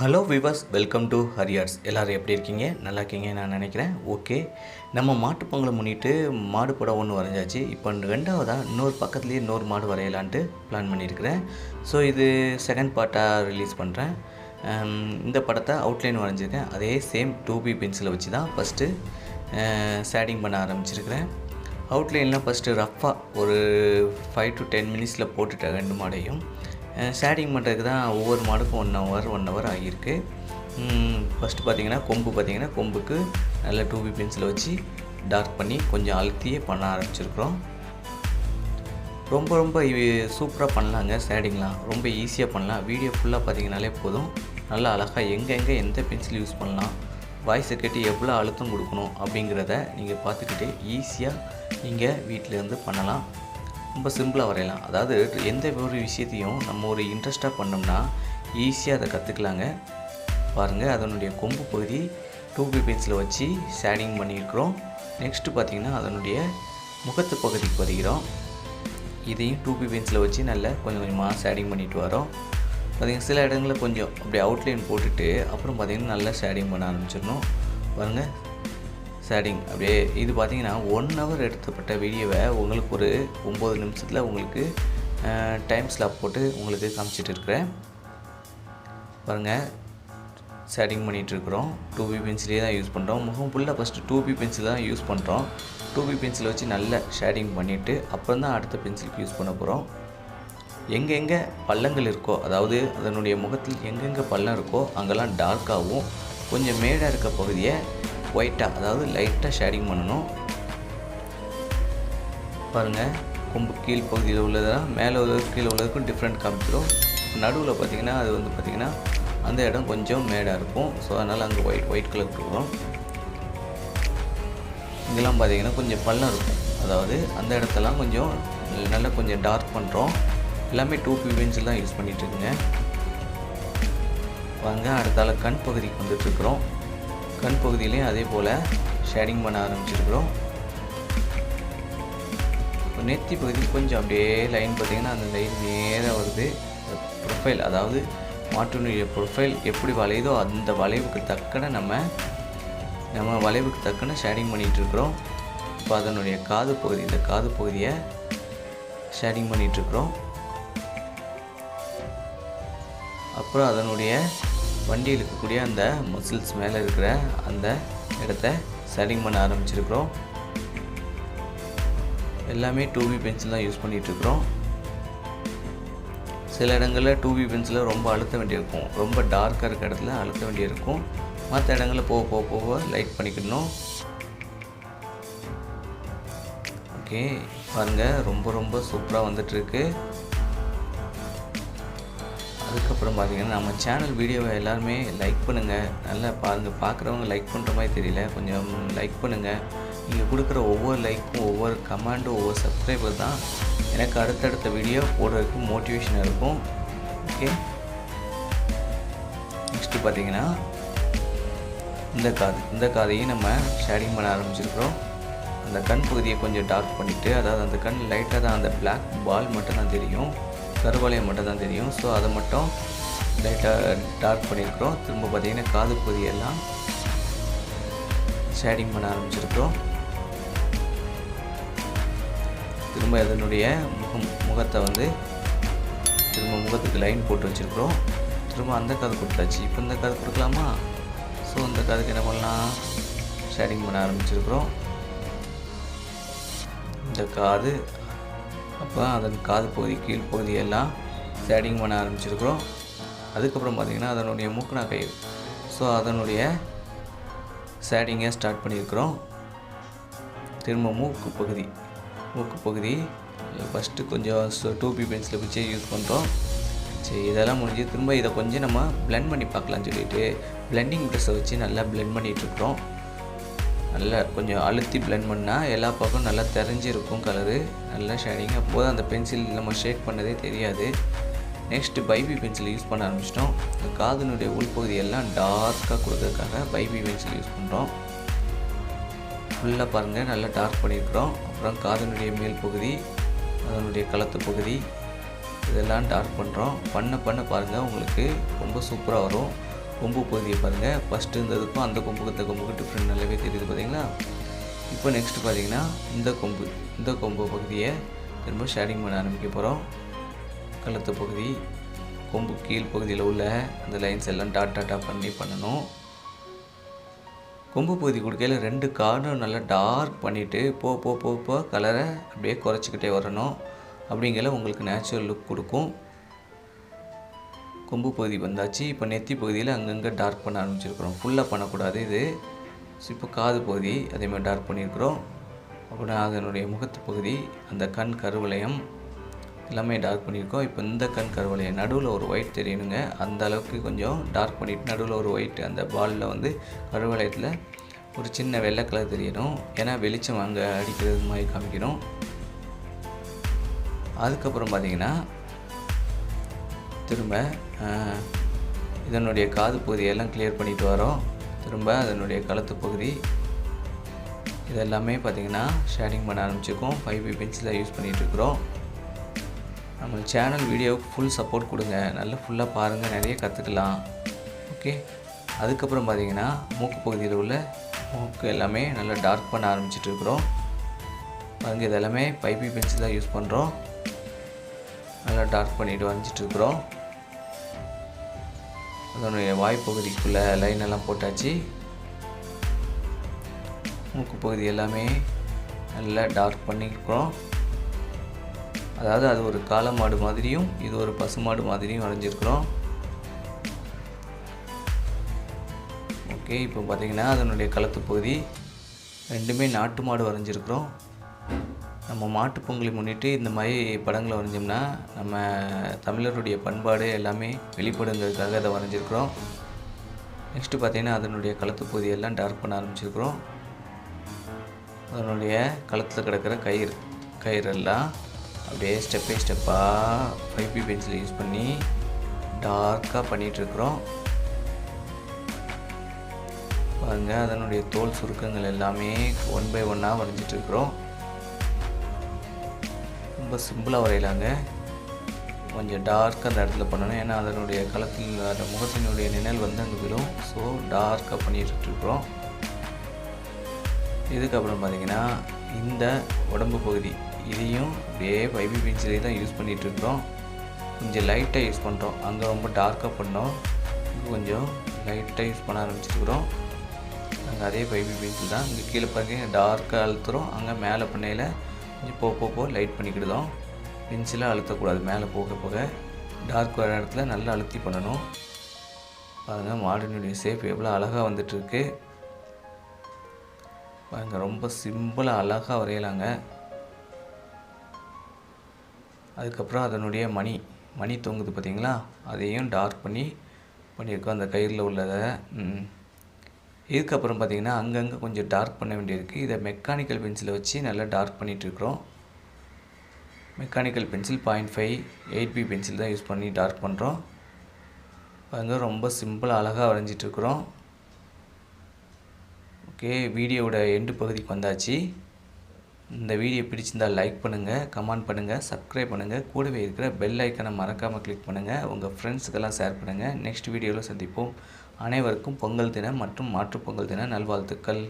Hello viewers, welcome to ஹரியார்ஸ். எல்லோரும் எப்படி இருக்கீங்க? நல்லா இருக்கீங்க நான் நினைக்கிறேன். ஓகே, நம்ம மாட்டு பொங்கலை முன்னிட்டு மாடு படம் ஒன்று வரைஞ்சாச்சு. இப்போ ரெண்டாவதாக இன்னொரு பக்கத்துலேயே இன்னொரு மாடு வரையலான்ட்டு பிளான் பண்ணியிருக்கிறேன். ஸோ இது செகண்ட் பார்ட்டாக ரிலீஸ் பண்ணுறேன். இந்த படத்தை அவுட்லைன் வரைஞ்சிருக்கேன். அதே சேம் 2B பென்சிலை வச்சு தான் ஃபஸ்ட்டு ஷேடிங் பண்ண ஆரம்பிச்சிருக்கிறேன். அவுட்லைன்லாம் ஃபஸ்ட்டு ரஃப்பாக ஒரு 5 to 10 மினிட்ஸில் போட்டுட்டேன் ரெண்டு மாடையும். ஷேடிங் பண்ணுறதுக்கு தான் ஒவ்வொரு மாடுக்கும் 1 hour ஆகியிருக்கு. ஃபஸ்ட்டு பார்த்திங்கன்னா கொம்புக்கு நல்ல 2B பென்சிலை வச்சு டார்க் பண்ணி கொஞ்சம் அழுத்தியே பண்ண ஆரம்பிச்சிருக்கிறோம். ரொம்ப சூப்பராக பண்ணலாங்க. ஷேடிங்லாம் ரொம்ப ஈஸியாக பண்ணலாம். வீடியோ ஃபுல்லாக பார்த்திங்கனாலே போதும். நல்லா அழகாக எங்கெங்கே எந்த பென்சில் யூஸ் பண்ணலாம், வாய்ஸை கேட்டு எவ்வளோ அழுத்தம் கொடுக்கணும் அப்படிங்கிறத நீங்கள் பார்த்துக்கிட்டே ஈஸியாக நீங்கள் வீட்டிலேருந்து பண்ணலாம். ரொம்ப சிம்பிளாக வரையலாம். அதாவது எந்த ஒரு விஷயத்தையும் நம்ம ஒரு இன்ட்ரெஸ்ட்டாக பண்ணோம்னா ஈஸியாக அதை கற்றுக்கலாங்க. பாருங்கள், அதனுடைய கொம்பு பகுதி 2B பென்சிலை வச்சு ஷேடிங் பண்ணியிருக்கிறோம். நெக்ஸ்ட்டு பார்த்திங்கன்னா அதனுடைய முகத்து பகுதிக்கு வருகிறோம். இதையும் 2B பென்சிலை வச்சு நல்லா கொஞ்சமாக ஷேடிங் பண்ணிட்டு வரோம். பார்த்திங்கன்னா சில இடங்களில் கொஞ்சம் அப்படி அவுட்லைன் போட்டுட்டு அப்புறம் பார்த்திங்கன்னா நல்லா ஷேடிங் பண்ண ஆரம்பிச்சிடணும். பாருங்கள், ஷேடிங் அப்படியே இது பார்த்திங்கன்னா 1 hour எடுத்தப்பட்ட வீடியோவை உங்களுக்கு ஒரு 9 நிமிஷத்தில் உங்களுக்கு டைம் ஸ்லாப் போட்டு உங்களுக்கு காமிச்சிட்டு இருக்கிறேன். பாருங்கள், ஷேடிங் பண்ணிகிட்ருக்குறோம். 2B பென்சிலே தான் யூஸ் பண்ணுறோம். முகம் ஃபுல்லாக ஃபஸ்ட்டு 2B பென்சில் தான் யூஸ் பண்ணுறோம். 2B பென்சிலை வச்சு நல்லா ஷேடிங் பண்ணிவிட்டு அப்புறம் தான் அடுத்த பென்சிலுக்கு யூஸ் பண்ண போகிறோம். எங்கெங்கே பள்ளங்கள் இருக்கோ, அதாவது அதனுடைய முகத்தில் எங்கெங்கே பள்ளம் இருக்கோ அங்கெல்லாம் டார்க்காகவும் கொஞ்சம் மேடாக இருக்க பகுதியை ஒயிட்டாக, அதாவது லைட்டாக ஷேடிங் பண்ணணும். பாருங்கள், கொம்பு கீழ் பகுதியில் உள்ளதெல்லாம் மேலே கீழே உள்ளதுக்கும் டிஃப்ரெண்ட் காமிச்சிடும். நடுவில் பார்த்திங்கன்னா அது வந்து பார்த்திங்கன்னா அந்த இடம் கொஞ்சம் மேடாக இருக்கும். ஸோ அதனால் அங்கே ஒயிட் கலர் கொடுக்குறோம். இங்கெல்லாம் பார்த்திங்கன்னா கொஞ்சம் பள்ளம் இருக்கும். அதாவது அந்த இடத்தெல்லாம் கொஞ்சம் நல்லா கொஞ்சம் டார்க் பண்ணுறோம். எல்லாமே 2B பென்சில் தான் யூஸ் பண்ணிகிட்ருக்குங்க. வாங்க, அடுத்தால கண் பகுதிக்கு வந்துட்டுருக்குறோம். கண் பகுதியிலையும் அதே போல் ஷேடிங் பண்ண ஆரம்பிச்சிருக்கிறோம். நெத்தி பகுதி கொஞ்சம் அப்படியே லைன் பார்த்திங்கன்னா அந்த லைன் நேராக வருது. ப்ரொஃபைல், அதாவது மாட்டினுடைய ப்ரொஃபைல் எப்படி வளையுதோ அந்த வளைவுக்கு தக்கன நம்ம வளைவுக்கு தக்கன ஷேடிங் பண்ணிகிட்ருக்குறோம். இப்போ அதனுடைய காது பகுதி, இந்த காது பகுதியை ஷேடிங் பண்ணிகிட்ருக்குறோம். அப்புறம் அதனுடைய வண்டியில் இருக்கக்கூடிய அந்த மசில்ஸ் மேலே இருக்கிற அந்த இடத்த ஷேடிங் பண்ண ஆரம்பிச்சிருக்கிறோம். எல்லாமே 2B பென்சில் தான் யூஸ் பண்ணிகிட்ருக்குறோம். சில இடங்களில் 2B பென்சிலில் ரொம்ப அழுத்த வேண்டியிருக்கும். ரொம்ப டார்க்காக இருக்க இடத்துல அழுத்த வேண்டியிருக்கும். மற்ற இடங்களில் போக லைட் பண்ணிக்கணும். ஓகே, பாருங்கள், ரொம்ப சூப்பராக வந்துட்டுருக்கு. அதுக்கப்புறம் பார்த்திங்கன்னா நம்ம சேனல் வீடியோவை எல்லாருமே லைக் பண்ணுங்கள். நல்லா பாருங்கள், பார்க்குறவங்க லைக் பண்ணுற மாதிரி தெரியல, கொஞ்சம் லைக் பண்ணுங்கள். நீங்கள் கொடுக்குற ஒவ்வொரு லைக்கும், ஒவ்வொரு கமெண்டும், ஒவ்வொரு சப்ஸ்கிரைபர் தான் எனக்கு அடுத்தடுத்த வீடியோ போடுறதுக்கு மோட்டிவேஷனாக இருக்கும். ஓகே, நெக்ஸ்ட்டு பார்த்திங்கன்னா இந்த காதையும் நம்ம ஷேடிங் பண்ண ஆரம்பிச்சிருக்கிறோம். அந்த கண் பகுதியை கொஞ்சம் டார்க் பண்ணிவிட்டு, அதாவது அந்த கண் லைட்டாக தான் அந்த பிளாக் பால் மட்டும் தான் தெரியும், கருவளையம் மட்டும் தான் தெரியும். ஸோ அதை மட்டும் லைட்டாக டார்க் பண்ணியிருக்கிறோம். திரும்ப பார்த்திங்கன்னா காது பகுதியெல்லாம் ஷேடிங் பண்ண ஆரம்பிச்சிருக்கிறோம். திரும்ப அதனுடைய முகத்தை வந்து திரும்ப முகத்துக்கு லைன் போட்டு வச்சுருக்கிறோம். திரும்ப அந்த காது கொடுத்தாச்சு. இப்போ இந்த காது கொடுக்கலாமா? ஸோ இந்த காதுக்கு என்ன பண்ணலாம்? ஷேடிங் பண்ண ஆரம்பிச்சிருக்கிறோம். இந்த காது, அப்போ அதன் காது பகுதி கீழ் பகுதியெல்லாம் ஷேடிங் பண்ண ஆரம்பிச்சிருக்கிறோம். அதுக்கப்புறம் பார்த்திங்கன்னா அதனுடைய மூக்குநாக்கை, ஸோ அதனுடைய ஷேடிங்கை ஸ்டார்ட் பண்ணியிருக்கிறோம். திரும்ப மூக்கு பகுதி ஃபஸ்ட்டு கொஞ்சம் 2B பென்சிலை வச்சு யூஸ் பண்ணுறோம். சரி, இதெல்லாம் முடிஞ்சு திரும்ப இதை கொஞ்சம் நம்ம பிளெண்ட் பண்ணி பார்க்கலான்னு சொல்லிட்டு பிளெண்டிங் ப்ரெஷ்ஷை வச்சு நல்லா பிளெண்ட் பண்ணிகிட்ருக்குறோம். நல்லா கொஞ்சம் அழுத்தி பிளெண்ட் பண்ணால் எல்லா பக்கம் நல்லா தெரிஞ்சிருக்கும் கலரு, நல்லா ஷேடிங். அப்போது அந்த பென்சில் நம்ம ஷேட் பண்ணதே தெரியாது. நெக்ஸ்ட்டு பைபி பென்சில் யூஸ் பண்ண ஆரம்பிச்சிட்டோம். இந்த காதினுடைய உள்பகுதியெல்லாம் டார்க்காக கொடுக்கறதுக்காக பைபி பென்சில் யூஸ் பண்ணுறோம். ஃபுல்லாக பாருங்கள், நல்லா டார்க் பண்ணியிருக்கிறோம். அப்புறம் காதினுடைய மேல் பகுதி, அதனுடைய கழுத்து பகுதி, இதெல்லாம் டார்க் பண்ணுறோம். பண்ண பாருங்கள், உங்களுக்கு ரொம்ப சூப்பராக வரும். கொம்பு பகுதியை பாருங்கள். ஃபஸ்ட்டு இருந்ததுக்கும் அந்த கொம்புக்கு இந்த கொம்புக்கு டிஃப்ரெண்ட் நல்லாவே தெரியுது பார்த்தீங்களா. இப்போ நெக்ஸ்ட்டு பார்த்தீங்கன்னா இந்த கொம்பு பகுதியை திரும்ப ஷேடிங் பண்ண ஆரம்பிக்க போகிறோம். கழுத்து பகுதி, கொம்பு கீழ் பகுதியில் உள்ள அந்த லைன்ஸ் எல்லாம் டாட்டாக பண்ணணும். கொம்பு பகுதி கொடுக்கையில் 2 கார்னரும் நல்லா டார்க் பண்ணிவிட்டு போ கலரை அப்படியே குறைச்சிக்கிட்டே வரணும். அப்படிங்கிற உங்களுக்கு நேச்சுரல் லுக் கொடுக்கும். கொம்பு பகுதி வந்தாச்சு. இப்போ நெத்தி பகுதியில் அங்கங்கே டார்க் பண்ண ஆரம்பிச்சிருக்கிறோம். ஃபுல்லாக பண்ணக்கூடாது இது. இப்போ காது பகுதி அதேமாதிரி டார்க் பண்ணியிருக்கிறோம். அப்புறம் அதனுடைய முகத்து பகுதி, அந்த கண் கருவளையம் எல்லாமே டார்க் பண்ணியிருக்கோம். இப்போ இந்த கண் கருவளையம் நடுவில் ஒரு ஒயிட் தெரியணுங்க. அந்த அளவுக்கு கொஞ்சம் டார்க் பண்ணிவிட்டு நடுவில் ஒரு ஒயிட் அந்த பாலில் வந்து கருவளையத்தில் ஒரு சின்ன வெள்ளை கலர் தெரியணும். ஏன்னா வெளிச்சம் அங்கே அடிக்கிறது மாதிரி காமிக்கணும். அதுக்கப்புறம் பார்த்திங்கன்னா திரும்ப இதனுடைய காது பகுதியெல்லாம் கிளியர் பண்ணிட்டு வரோம். திரும்ப அதனுடைய கழுத்து பகுதி இதெல்லாமே பார்த்திங்கன்னா ஷேடிங் பண்ண ஆரம்பிச்சிருக்கோம். 5B பென்சிலை யூஸ் பண்ணிகிட்ருக்குறோம். நம்ம சேனல் வீடியோவுக்கு ஃபுல் சப்போர்ட் கொடுங்க. நல்லா ஃபுல்லாக பாருங்கள், நிறைய கற்றுக்கலாம். ஓகே. அதுக்கப்புறம் பார்த்திங்கன்னா மூக்கு பகுதியில் உள்ள மூக்கு எல்லாமே நல்லா டார்க் பண்ண ஆரம்பிச்சிட்ருக்குறோம். பாருங்கள், இதெல்லாமே 5B பென்சில் தான் யூஸ் பண்ணுறோம். நல்லா டார்க் பண்ணிவிட்டு வரைஞ்சிட்ருக்குறோம். அதனுடைய வாய்ப்பகுதிக்குள்ளே லைன் எல்லாம் போட்டாச்சு. மூக்கு பகுதி எல்லாமே நல்லா டார்க் பண்ணியிருக்கிறோம். அதாவது அது ஒரு காளை மாடு மாதிரியும் இது ஒரு பசுமாடு மாதிரியும் வரைஞ்சிருக்கிறோம். ஓகே. இப்போ பார்த்திங்கன்னா அதனுடைய கழுத்து பகுதி ரெண்டுமே நாட்டு மாடு வரைஞ்சிருக்கிறோம். நம்ம மாட்டு பொங்கலை முன்னிட்டு இந்த மாதிரி படங்களை வரைஞ்சோம்னா நம்ம தமிழருடைய பண்பாடு எல்லாமே வெளிப்படுங்கிறதுக்காக அதை வரைஞ்சிருக்கிறோம். நெக்ஸ்ட்டு பார்த்திங்கன்னா அதனுடைய கழுத்து பகுதியெல்லாம் டார்க் பண்ண ஆரம்பிச்சிருக்கிறோம். அதனுடைய கழுத்தில் கிடக்கிற கயிறெல்லாம் அப்படியே ஸ்டெப் பை ஸ்டெப்பாக 5B பென்சிலை யூஸ் பண்ணி டார்க்காக பண்ணிகிட்ருக்குறோம். பாருங்கள், அதனுடைய தோல் சுருக்கங்கள் எல்லாமே 1 by 1 வரைஞ்சிட்ருக்குறோம். ரொம்ப சிம்பிளாக வரையலாங்க. கொஞ்சம் டார்க்காக அந்த இடத்துல பண்ணணும். ஏன்னா அதனுடைய களத்தில் அந்த முகத்தினுடைய நிழல் வந்து அங்கே விழும். ஸோ டார்க்காக பண்ணிட்டுருக்குறோம். இதுக்கப்புறம் பார்த்திங்கன்னா இந்த உடம்பு பகுதி இதையும் அப்படியே 5B பென்சிலே தான் யூஸ் பண்ணிகிட்ருக்குறோம். கொஞ்சம் லைட்டாக யூஸ் பண்ணுறோம். அங்கே ரொம்ப டார்க்காக பண்ணோம், இங்கே கொஞ்சம் லைட்டாக யூஸ் பண்ண ஆரம்பிச்சிருக்கிறோம். அங்கே அதே 5B பென்சில் தான். இங்கே கீழே பார்த்தீங்கன்னா டார்க்காக அழுத்துறோம். அங்கே மேலே பண்ணையில் கொஞ்சம் போக லைட் பண்ணிக்கிடுதோம். பென்சிலாக அழுத்தக்கூடாது. மேலே போக டார்க் வர இடத்துல நல்லா அழுத்தி பண்ணணும். பாருங்கள், மாடனுடைய ஷேப் எவ்வளோ அழகாக வந்துட்டுருக்கு பாருங்கள். ரொம்ப சிம்பிளாக அழகாக வரையலாங்க. அதுக்கப்புறம் அதனுடைய மணி தொங்குது பார்த்திங்களா, அதையும் டார்க் பண்ணியிருக்கோம் அந்த கயிறில் உள்ளதை. இதுக்கப்புறம் பார்த்திங்கன்னா அங்கங்கே கொஞ்சம் டார்க் பண்ண வேண்டியிருக்கு. இதை மெக்கானிக்கல் பென்சிலை வச்சு நல்லா டார்க் பண்ணிகிட்ருக்குறோம். மெக்கானிக்கல் பென்சில் 0.5 8B பென்சில் தான் யூஸ் பண்ணி டார்க் பண்ணுறோம். பாருங்க, ரொம்ப சிம்பிளாக அழகாக வரைஞ்சிட்ருக்குறோம். ஓகே, வீடியோவோட எண்டு பகுதிக்கு வந்தாச்சு. இந்த வீடியோ பிடிச்சிருந்தால் லைக் பண்ணுங்கள், கமெண்ட் பண்ணுங்கள், சப்ஸ்கிரைப் பண்ணுங்கள். கூடவே இருக்கிற பெல் ஐக்கனை மறக்காமல் கிளிக் பண்ணுங்கள். உங்கள் ஃப்ரெண்ட்ஸுக்கெல்லாம் ஷேர் பண்ணுங்கள். நெக்ஸ்ட் வீடியோவில் சந்திப்போம். அனைவருக்கும் பொங்கல் தினம் மற்றும் மாற்றுப் பொங்கல் தின நல்வாழ்த்துக்கள்.